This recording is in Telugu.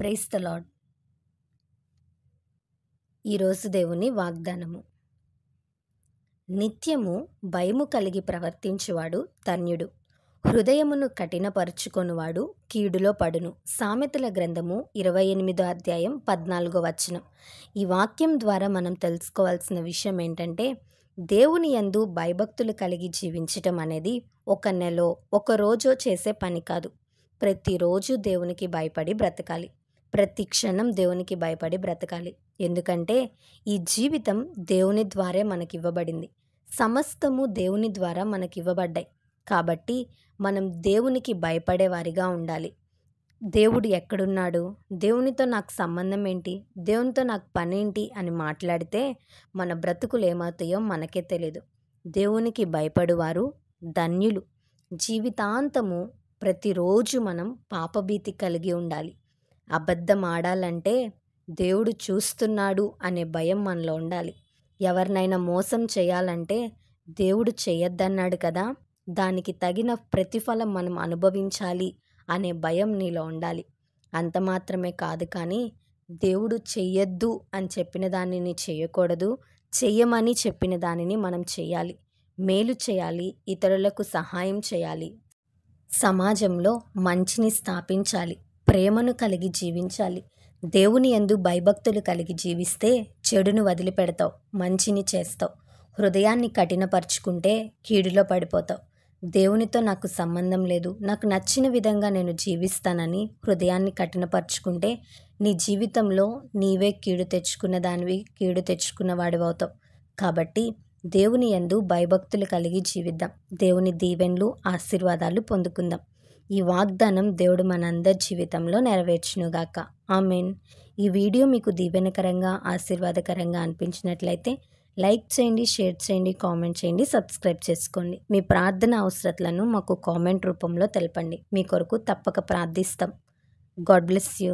Praise the lord. ఈరోజు దేవుని వాగ్దానము. నిత్యము భయము కలిగి ప్రవర్తించువాడు ధన్యుడు. హృదయమును కఠినపరుచుకొనువాడు కీడులో పడును. సామెతల గ్రంథము 28వ అధ్యాయం 14వ వచనం. ఈ వాక్యం ద్వారా మనం తెలుసుకోవాల్సిన విషయం ఏంటంటే, దేవుని యందు భయభక్తులు కలిగి జీవించటం అనేది ఒక నెలో ఒక రోజో చేసే పని కాదు. ప్రతిరోజు దేవునికి భయపడి బ్రతకాలి. ప్రతి క్షణం దేవునికి భయపడి బ్రతకాలి. ఎందుకంటే ఈ జీవితం దేవుని ద్వారే మనకివ్వబడింది. సమస్తము దేవుని ద్వారా మనకివ్వబడ్డాయి. కాబట్టి మనం దేవునికి భయపడేవారిగా ఉండాలి. దేవుడు ఎక్కడున్నాడు, దేవునితో నాకు సంబంధం ఏంటి, దేవునితో నాకు పనేంటి అని మాట్లాడితే మన బ్రతుకులు ఏమవుతాయో మనకే తెలియదు. దేవునికి భయపడువారు ధన్యులు. జీవితాంతము ప్రతిరోజు మనం పాపభీతి కలిగి ఉండాలి. అబద్ధం ఆడాలంటే దేవుడు చూస్తున్నాడు అనే భయం మనలో ఉండాలి. ఎవరినైనా మోసం చేయాలంటే దేవుడు చేయొద్దన్నాడు కదా, దానికి తగిన ప్రతిఫలం మనం అనుభవించాలి అనే భయం నీలో ఉండాలి. అంత మాత్రమే కాదు, కానీ దేవుడు చెయ్యొద్దు అని చెప్పిన దానిని చేయకూడదు, చెయ్యమని చెప్పిన దానిని మనం చేయాలి. మేలు చేయాలి, ఇతరులకు సహాయం చేయాలి, సమాజంలో మంచిని స్థాపించాలి, ప్రేమను కలిగి జీవించాలి. దేవుని యందు భయభక్తులు కలిగి జీవిస్తే చెడును వదిలిపెడతావు, మంచిని చేస్తావు. హృదయాన్ని కఠినపరుచుకుంటే కీడులో పడిపోతావు. దేవునితో నాకు సంబంధం లేదు, నాకు నచ్చిన విధంగా నేను జీవిస్తానని హృదయాన్ని కఠినపరుచుకుంటే నీ జీవితంలో నీవే కీడు తెచ్చుకున్న దానివి, కీడు తెచ్చుకున్న వాడివి అవుతావు. కాబట్టి దేవుని యందు భయభక్తులు కలిగి జీవిద్దాం. దేవుని దీవెనలు, ఆశీర్వాదాలు పొందుకుందాం. ఈ వాగ్దానం దేవుడు మనందరి జీవితంలో నెరవేర్చునుగాక. ఆమేన్. ఈ వీడియో మీకు దీవెనకరంగా, ఆశీర్వాదకరంగా అనిపించినట్లయితే లైక్ చేయండి, షేర్ చేయండి, కామెంట్ చేయండి, సబ్స్క్రైబ్ చేసుకోండి. మీ ప్రార్థన అవసరతలను మాకు కామెంట్ రూపంలో తెలపండి. మీ కొరకు తప్పక ప్రార్థిస్తాం. God bless you.